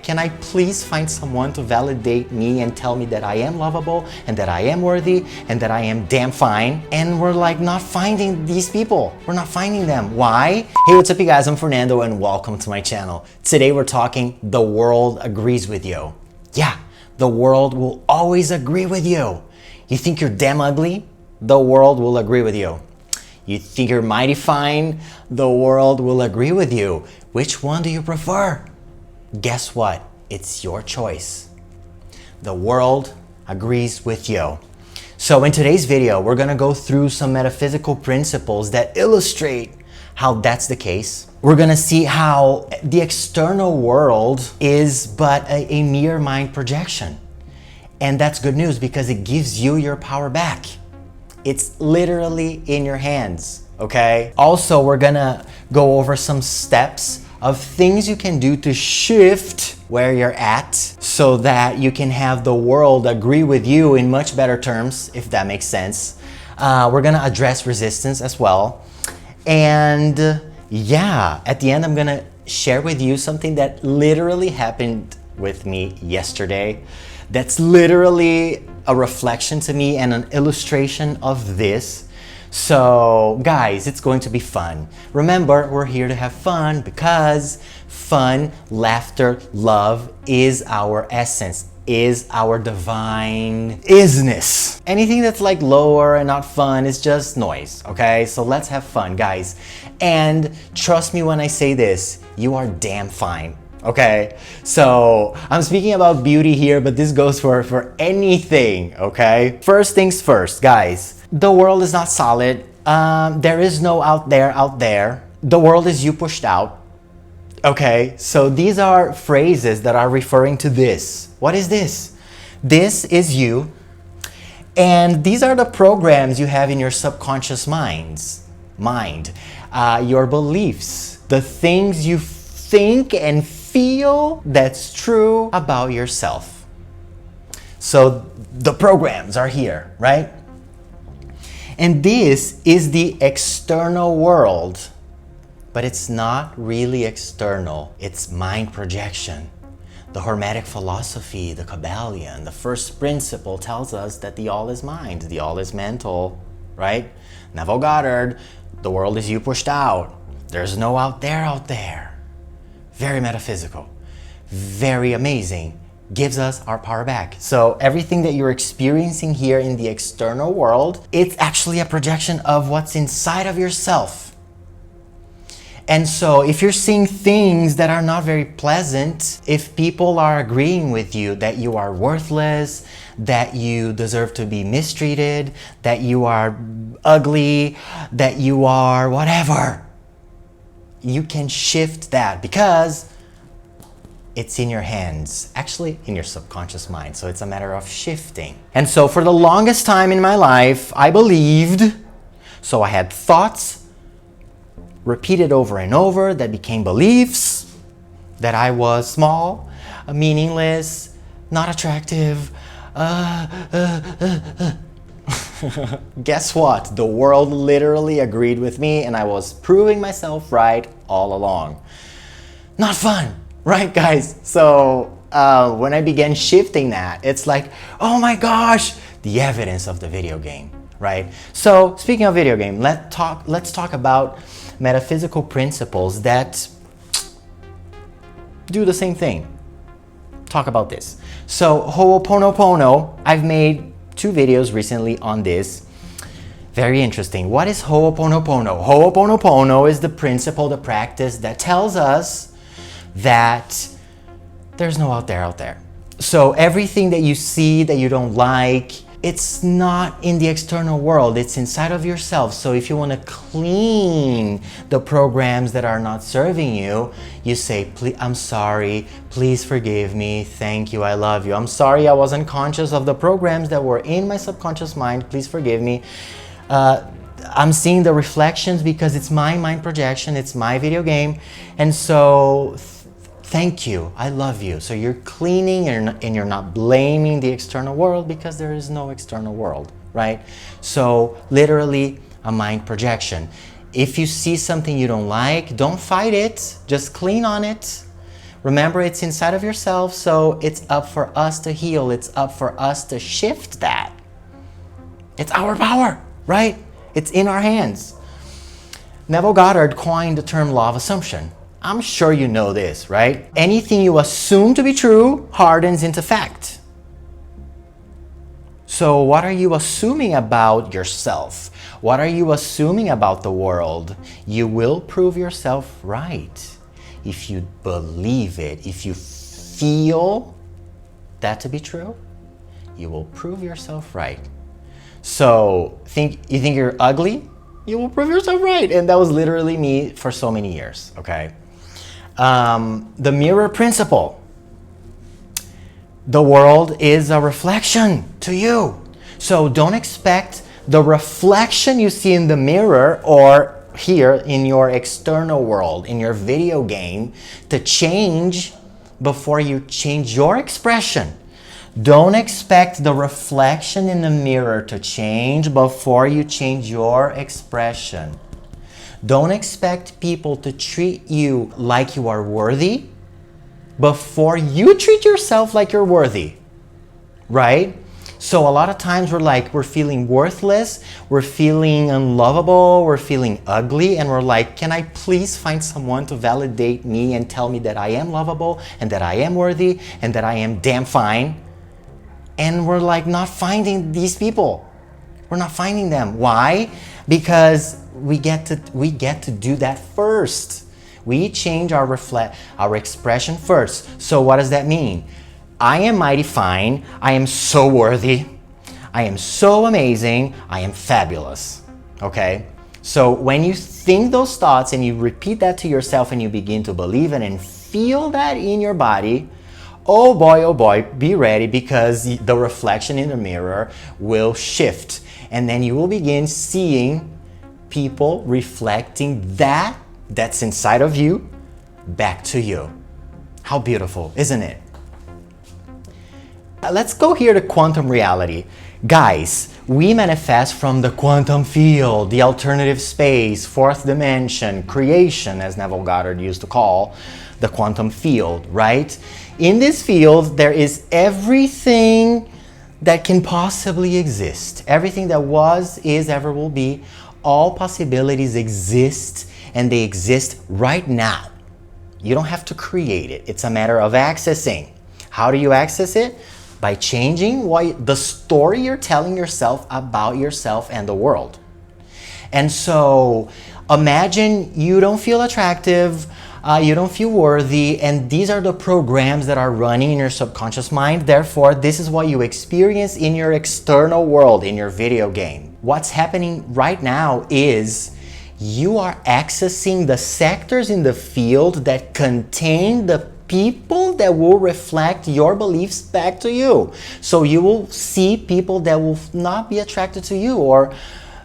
Can I please find someone to validate me and tell me that I am lovable and that I am worthy and that I am damn fine? And we're like not finding these people. We're not finding them. Why? Hey, what's up you guys? I'm Fernando and welcome to my channel. Today we're talking the world agrees with you. Yeah, the world will always agree with you. You think you're damn ugly? The world will agree with you. You think you're mighty fine? The world will agree with you. Which one do you prefer? Guess what? It's your choice. The world agrees with you. So in today's video, we're gonna go through some metaphysical principles that illustrate how that's the case. We're gonna see how the external world is but a mere mind projection. And that's good news because it gives you your power back. It's literally in your hands, okay? Also, we're gonna go over some steps of things you can do to shift where you're at so that you can have the world agree with you in much better terms, if that makes sense. We're gonna address resistance as well. And yeah, at the end, I'm gonna share with you something that literally happened with me yesterday. That's literally a reflection to me and an illustration of this. So guys, it's going to be fun. Remember, we're here to have fun because fun, laughter, love is our essence, is our divine isness. Anything that's like lower and not fun is just noise, okay? So let's have fun, guys. And trust me when I say this, you are damn fine. Okay, so I'm speaking about beauty here, but this goes for anything, okay? First things first, guys. The world is not solid. There is no out there. The world is you pushed out. Okay, so these are phrases that are referring to this. What is this? This is you. And these are the programs you have in your subconscious mind. Your beliefs, the things you think and feel that's true about yourself. So the programs are here, right? And this is the external world, but it's not really external. It's mind projection. The Hermetic philosophy, the Kabbalion, the first principle tells us that the all is mind, the all is mental, right? Neville Goddard, the world is you pushed out. There's no out there. Very metaphysical, very amazing, gives us our power back. So everything that you're experiencing here in the external world, it's actually a projection of what's inside of yourself. And so if you're seeing things that are not very pleasant, if people are agreeing with you that you are worthless, that you deserve to be mistreated, that you are ugly, that you are whatever, you can shift that because it's in your hands, actually in your subconscious mind. So it's a matter of shifting. And so for the longest time in my life, I believed, so I had thoughts repeated over and over that became beliefs, that I was small, meaningless, not attractive. Guess what? The world literally agreed with me and I was proving myself right all along. Not fun, right guys? So when I began shifting that, it's like, oh my gosh, the evidence of the video game, right? So speaking of video game, let's talk about metaphysical principles that do the same thing. Talk about this. So Ho'oponopono, I've made 2 videos recently on this. Very interesting. What is Ho'oponopono? Ho'oponopono is the principle, the practice that tells us that there's no out there. So everything that you see that you don't like, it's not in the external world, it's inside of yourself. So if you want to clean the programs that are not serving you, you say, I'm sorry, please forgive me, thank you, I love you. I'm sorry I wasn't conscious of the programs that were in my subconscious mind, please forgive me. I'm seeing the reflections because it's my mind projection, it's my video game. And so thank you, I love you. So you're cleaning and you're not blaming the external world because there is no external world, right? So literally a mind projection. If you see something you don't like, don't fight it, just clean on it. Remember, it's inside of yourself, so it's up for us to heal. It's up for us to shift that. It's our power, right? It's in our hands. Neville Goddard coined the term law of assumption. I'm sure you know this, right? Anything you assume to be true hardens into fact. So what are you assuming about yourself? What are you assuming about the world? You will prove yourself right. If you believe it, if you feel that to be true, you will prove yourself right. So you think you're ugly? You will prove yourself right. And that was literally me for so many years, okay? The mirror principle. The world is a reflection to you. So don't expect the reflection you see in the mirror or here in your external world, in your video game, to change before you change your expression. Don't expect the reflection in the mirror to change before you change your expression. Don't expect people to treat you like you are worthy before you treat yourself like you're worthy, right? So a lot of times we're feeling worthless, we're feeling unlovable, we're feeling ugly, and we're like, can I please find someone to validate me and tell me that I am lovable and that I am worthy and that I am damn fine? And we're like not finding these people. We're not finding them. Why? Because we get to do that first. We change our expression first. So what does that mean? I am mighty fine. I am so worthy. I am so amazing. I am fabulous. Okay? So when you think those thoughts and you repeat that to yourself and you begin to believe it and feel that in your body, oh boy, be ready, because the reflection in the mirror will shift. And then you will begin seeing people reflecting that's inside of you back to you. How beautiful, isn't it? Let's go here to quantum reality. Guys, we manifest from the quantum field, the alternative space, fourth dimension, creation, as Neville Goddard used to call the quantum field, right? In this field, there is everything that can possibly exist. Everything that was, is, ever will be. All possibilities exist, and they exist right now. You don't have to create it. It's a matter of accessing. How do you access it? By changing the story you're telling yourself about yourself and the world. And so imagine you don't feel attractive, you don't feel worthy, and these are the programs that are running in your subconscious mind. Therefore, this is what you experience in your external world, in your video game. What's happening right now is you are accessing the sectors in the field that contain the people that will reflect your beliefs back to you. So you will see people that will not be attracted to you, or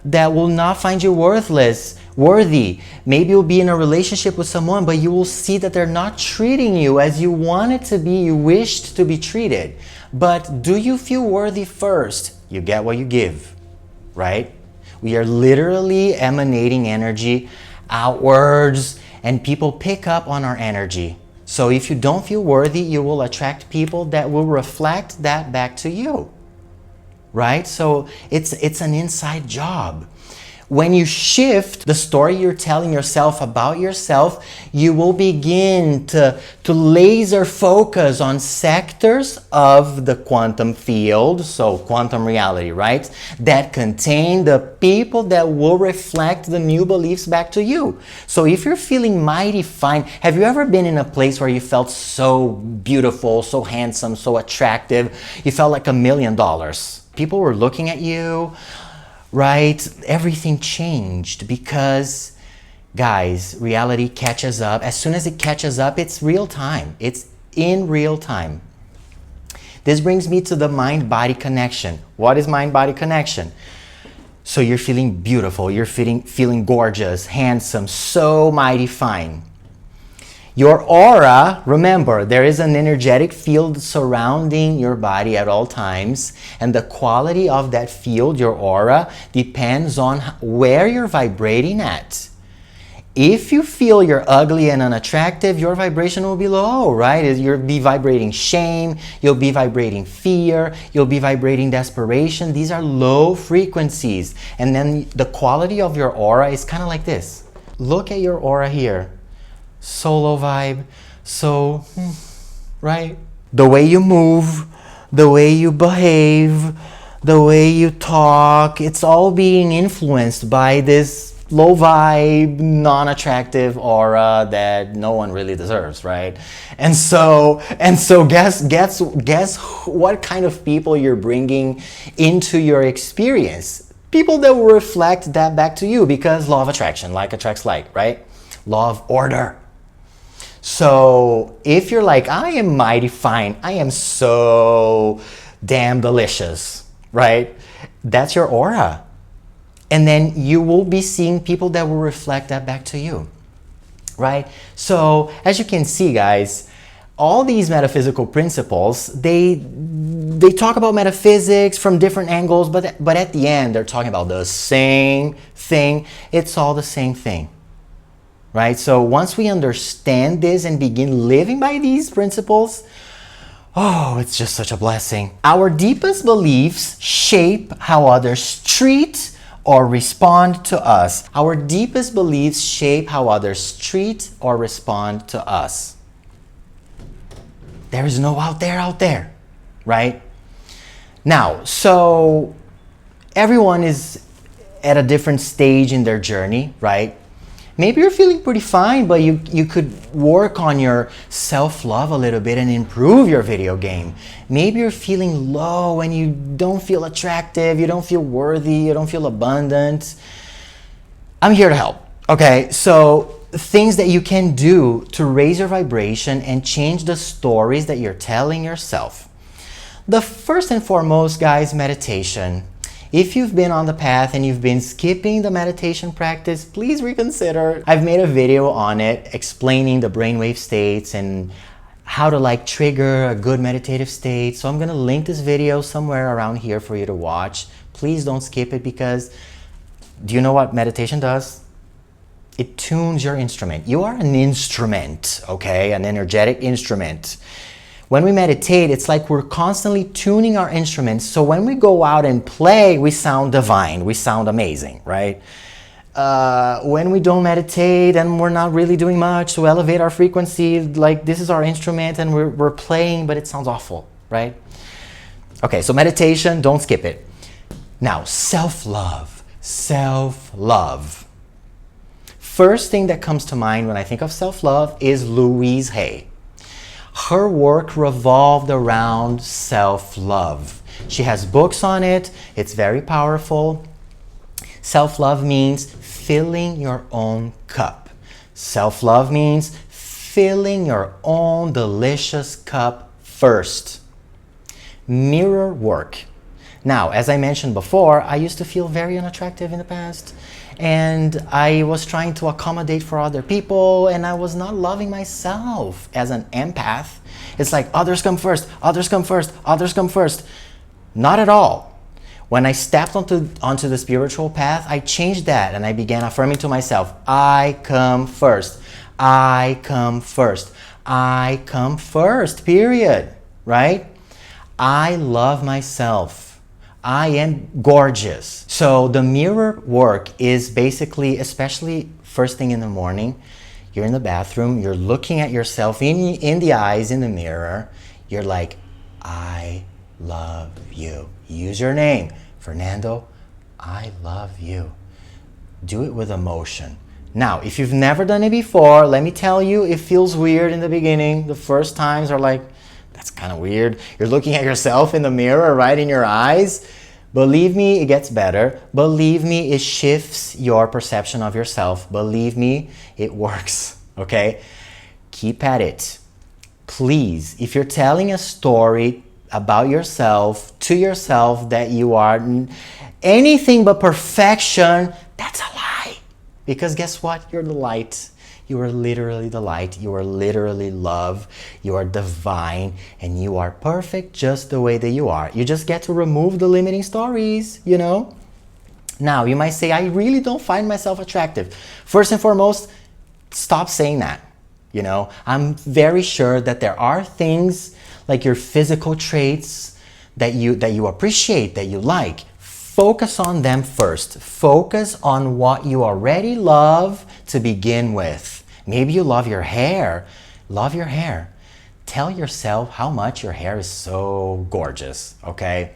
that will not find you worthy. Maybe you'll be in a relationship with someone, but you will see that they're not treating you as you wanted to be, you wished to be treated. But do you feel worthy first? You get what you give, right? We are literally emanating energy outwards, and people pick up on our energy. So if you don't feel worthy, you will attract people that will reflect that back to you, right? So it's an inside job. When you shift the story you're telling yourself about yourself, you will begin to laser focus on sectors of the quantum field, so quantum reality, right? That contain the people that will reflect the new beliefs back to you. So if you're feeling mighty fine, have you ever been in a place where you felt so beautiful, so handsome, so attractive? You felt like $1 million. People were looking at you, right? Everything changed because, guys, reality catches up. As soon as it catches up, it's real time. It's in real time. This brings me to the mind-body connection. What is mind-body connection? So you're feeling beautiful, you're feeling gorgeous, handsome, so mighty fine. Your aura, remember, there is an energetic field surrounding your body at all times, and the quality of that field, your aura, depends on where you're vibrating at. If you feel you're ugly and unattractive, your vibration will be low, right? You'll be vibrating shame, you'll be vibrating fear, you'll be vibrating desperation. These are low frequencies. And then the quality of your aura is kind of like this. Look at your aura here. So low vibe, so, right? The way you move, the way you behave, the way you talk, it's all being influenced by this low vibe, non-attractive aura that no one really deserves, right? And so guess what kind of people you're bringing into your experience? People that will reflect that back to you, because law of attraction, like attracts like, right? Law of order. So if you're like, I am mighty fine, I am so damn delicious, right? That's your aura. And then you will be seeing people that will reflect that back to you, right? So as you can see, guys, all these metaphysical principles, they talk about metaphysics from different angles, but at the end, they're talking about the same thing. It's all the same thing, right? So once we understand this and begin living by these principles, oh, it's just such a blessing. Our deepest beliefs shape how others treat or respond to us. Our deepest beliefs shape how others treat or respond to us. There is no out there, right? Now, so everyone is at a different stage in their journey, right? Maybe you're feeling pretty fine, but you could work on your self-love a little bit and improve your video game. Maybe you're feeling low and you don't feel attractive, you don't feel worthy, you don't feel abundant. I'm here to help, okay? So things that you can do to raise your vibration and change the stories that you're telling yourself. The first and foremost, guys, meditation. If you've been on the path and you've been skipping the meditation practice, please reconsider. I've made a video on it explaining the brainwave states and how to trigger a good meditative state. So I'm gonna link this video somewhere around here for you to watch. Please don't skip it, because do you know what meditation does? It tunes your instrument. You are an instrument, okay? An energetic instrument. When we meditate, it's like we're constantly tuning our instruments. So when we go out and play, we sound divine, we sound amazing, right? When we don't meditate and we're not really doing much to elevate our frequency, like this is our instrument and we're playing, but it sounds awful, right? Okay, so meditation, don't skip it. Now, self-love, self-love. First thing that comes to mind when I think of self-love is Louise Hay. Her work revolved around self-love. She has books on it. It's very powerful. Self-love means filling your own cup. Self-love means filling your own delicious cup first. Mirror work. Now, as I mentioned before, I used to feel very unattractive in the past, and I was trying to accommodate for other people, and I was not loving myself as an empath. It's like others come first, others come first, others come first. Not at all. When I stepped onto the spiritual path, I changed that and I began affirming to myself, I come first, I come first, I come first, period, right? I love myself. I am gorgeous. So the mirror work is basically, especially first thing in the morning, you're in the bathroom, you're looking at yourself in the eyes in the mirror, you're like, I love you. Use your name. Fernando, I love you. Do it with emotion. Now, if you've never done it before, let me tell you, it feels weird in the beginning. The first times are like, that's kind of weird. You're looking at yourself in the mirror, right in your eyes. Believe me, it gets better. Believe me, it shifts your perception of yourself. Believe me, it works, okay? Keep at it. Please, if you're telling a story about yourself, to yourself, that you are anything but perfection, that's a lie. Because guess what? You're the light. You are literally the light. You are literally love. You are divine. And you are perfect just the way that you are. You just get to remove the limiting stories, Now, you might say, I really don't find myself attractive. First and foremost, stop saying that. You know, I'm very sure that there are things like your physical traits that you appreciate, that you like. Focus on them first. Focus on what you already love to begin with. Maybe you love your hair. Love your hair. Tell yourself how much your hair is so gorgeous, okay?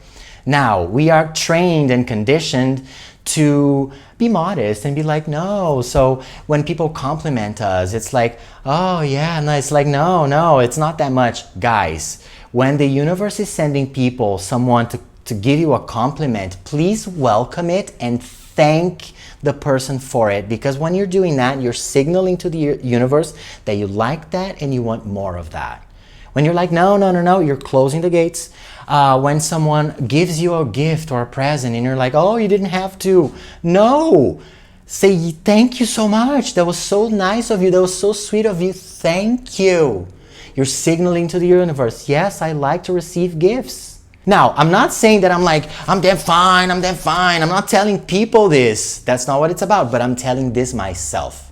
Now, we are trained and conditioned to be modest and be like, no. So when people compliment us, it's like, oh yeah, no, it's like, no, it's not that much. Guys, when the universe is sending someone to give you a compliment, please welcome it and thank the person for it, because when you're doing that, you're signaling to the universe that you like that and you want more of that. When you're like, no, you're closing the gates. When someone gives you a gift or a present and you're like, oh, you didn't have to. No. Say, thank you so much. That was so nice of you. That was so sweet of you. Thank you. You're signaling to the universe, yes, I like to receive gifts. Now, I'm not saying that I'm damn fine. I'm not telling people this. That's not what it's about, but I'm telling this myself.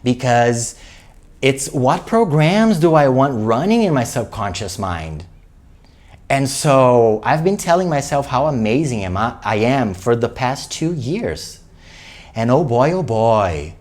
Because it's what programs do I want running in my subconscious mind? And so I've been telling myself how amazing I am for the past 2 years. And oh boy,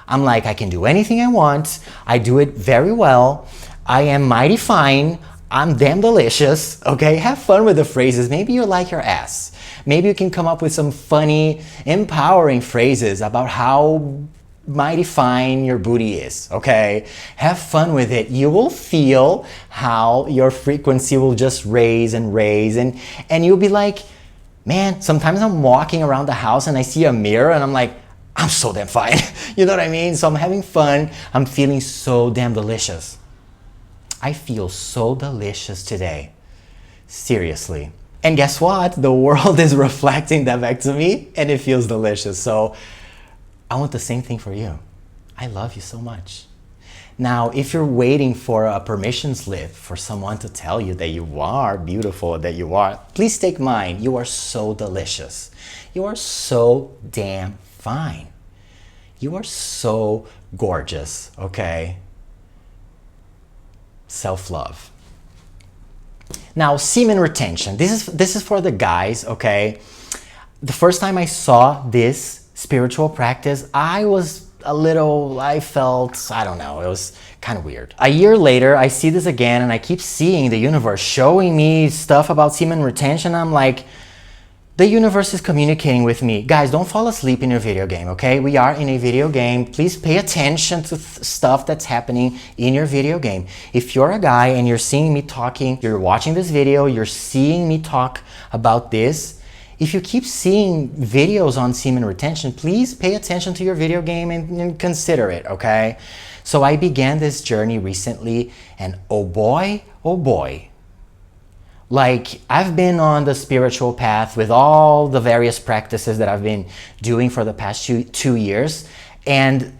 I'm like, I can do anything I want. I do it very well. I am mighty fine. I'm damn delicious. Okay, have fun with the phrases. Maybe you like your ass. Maybe you can come up with some funny, empowering phrases about how mighty fine your booty is, okay? Have fun with it. You will feel how your frequency will just raise and you'll be like, man, sometimes I'm walking around the house and I see a mirror and I'm like, I'm so damn fine. You know what I mean? So I'm having fun. I'm feeling so damn delicious. I feel so delicious today. Seriously. And guess what? The world is reflecting that back to me and it feels delicious. So I want the same thing for you. I love you so much. Now, if you're waiting for a permission slip for someone to tell you that you are beautiful, that you are, please take mine. You are so delicious. You are so damn fine. You are so gorgeous, okay? Self-love. Now, semen retention. This is for the guys, okay? The first time I saw this spiritual practice, I felt, I don't know, it was kind of weird. A year later, I see this again and I keep seeing the universe showing me stuff about semen retention. I'm like, the universe is communicating with me. Guys, don't fall asleep in your video game, okay? We are in a video game. Please pay attention to stuff that's happening in your video game. If you're a guy and you're seeing me talking, you're watching this video, you're seeing me talk about this, if you keep seeing videos on semen retention, please pay attention to your video game and consider it, okay? So I began this journey recently and oh boy, like I've been on the spiritual path with all the various practices that I've been doing for the past 2 years, and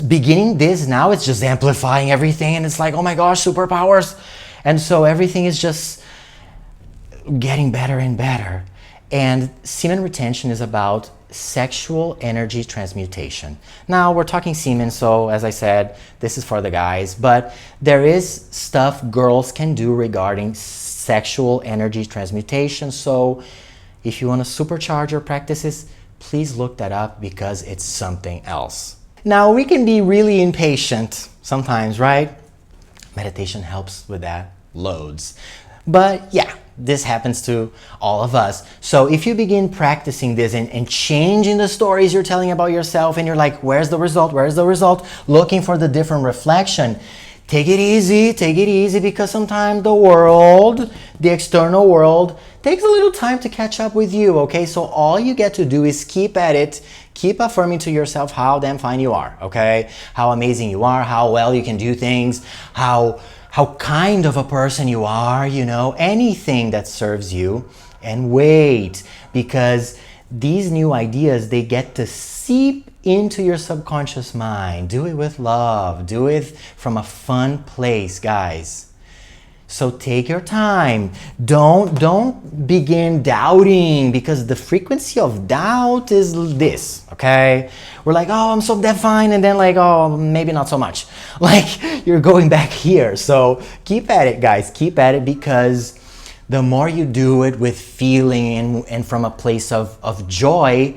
beginning this now, it's just amplifying everything and it's like, oh my gosh, superpowers. And so everything is just getting better and better. And semen retention is about sexual energy transmutation. Now we're talking semen, so as I said, this is for the guys, but there is stuff girls can do regarding sexual energy transmutation. So if you want to supercharge your practices, please look that up because it's something else. Now we can be really impatient sometimes, right? Meditation helps with that loads. But yeah, this happens to all of us. So if you begin practicing this and changing the stories you're telling about yourself and you're like, where's the result? Where's the result? Looking for the different reflection. Take it easy because sometimes the world, the external world, takes a little time to catch up with you, okay? So all you get to do is keep at it, keep affirming to yourself how damn fine you are, okay? How amazing you are, how well you can do things, how kind of a person you are, you know, anything that serves you. And wait, because these new ideas, they get to seep into your subconscious mind. Do it with love. Do it from a fun place, guys. So take your time. Don't begin doubting, because the frequency of doubt is this, okay? We're like, oh, I'm so damn fine, and then like, oh, maybe not so much. Like, you're going back here. So keep at it, guys. Keep at it, because the more you do it with feeling and from a place of joy,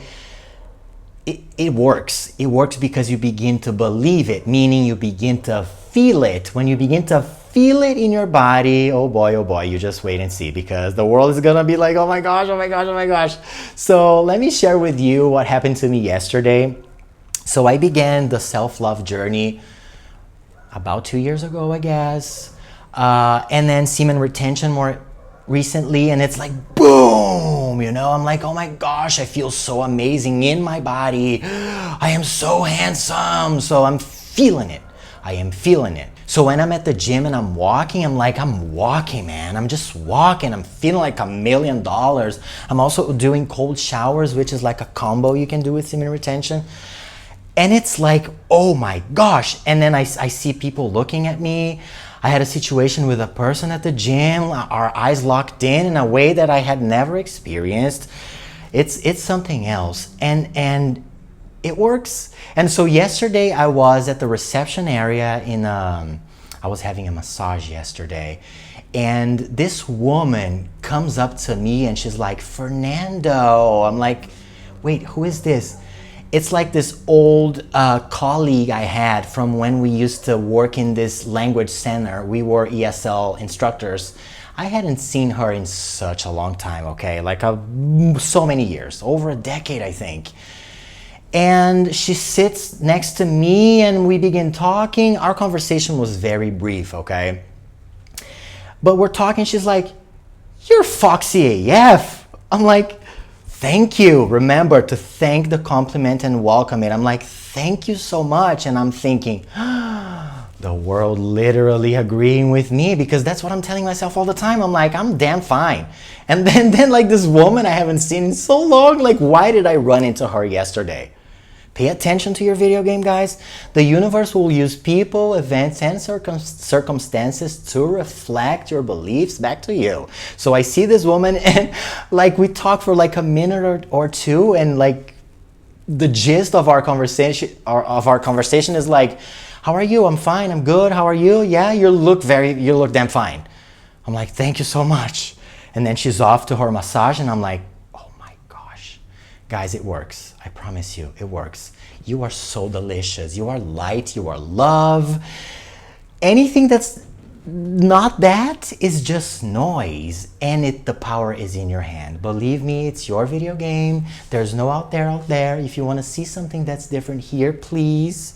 it works. It works because you begin to believe it, meaning you begin to feel it. When you begin to feel it in your body, oh boy, you just wait and see, because the world is gonna be like, oh my gosh, oh my gosh, oh my gosh. So let me share with you what happened to me yesterday. So I began the self-love journey about 2 years ago, I guess. And then semen retention more recently, and it's like boom, you know, I'm like, oh my gosh, I feel so amazing in my body. I am so handsome. So I'm feeling it. I am feeling it. So when I'm at the gym and I'm walking, I'm like, I'm walking, man. I'm just walking. I'm feeling like $1 million. I'm also doing cold showers, which is like a combo you can do with semen retention. And it's like, oh my gosh. And then I see people looking at me. I had a situation with a person at the gym, our eyes locked in a way that I had never experienced. It's something else. And it works. And so yesterday I was at the reception area I was having a massage yesterday, and this woman comes up to me and she's like, Fernando. I'm like, wait, who is this? It's like this old colleague I had from when we used to work in this language center. We were ESL instructors. I hadn't seen her in such a long time, okay? Like so many years, over a decade, I think. And she sits next to me and we begin talking. Our conversation was very brief, okay? But we're talking, she's like, you're foxy AF. I'm like, thank you. Remember to thank the compliment and welcome it. I'm like, thank you so much. And I'm thinking, the world literally agreeing with me, because that's what I'm telling myself all the time. I'm like, I'm damn fine. And then like this woman I haven't seen in so long, like why did I run into her yesterday? Pay attention to your video game, guys. The universe will use people, events, and circumstances to reflect your beliefs back to you. So I see this woman and like we talk for like a minute or two, and like the gist of our conversation is like, how are you? I'm fine. I'm good. How are you? Yeah, you look damn fine. I'm like, thank you so much. And then she's off to her massage, and I'm like, oh my gosh. Guys, it works. I promise you, it works. You are so delicious. You are light. You are love. Anything that's not that is just noise, and the power is in your hand. Believe me, it's your video game. There's no out there. If you want to see something that's different here, please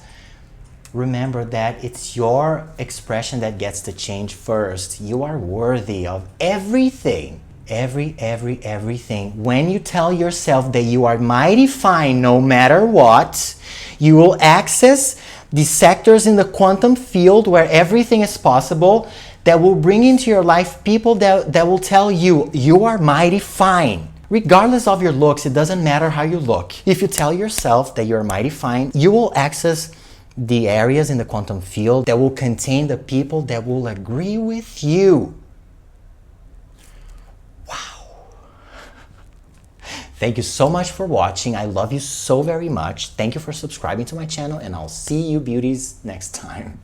remember that it's your expression that gets to change first. You are worthy of everything. Everything. When you tell yourself that you are mighty fine no matter what, you will access the sectors in the quantum field where everything is possible, that will bring into your life people that will tell you, you are mighty fine. Regardless of your looks, it doesn't matter how you look. If you tell yourself that you're mighty fine, you will access the areas in the quantum field that will contain the people that will agree with you. Thank you so much for watching. I love you so very much. Thank you for subscribing to my channel, and I'll see you beauties next time.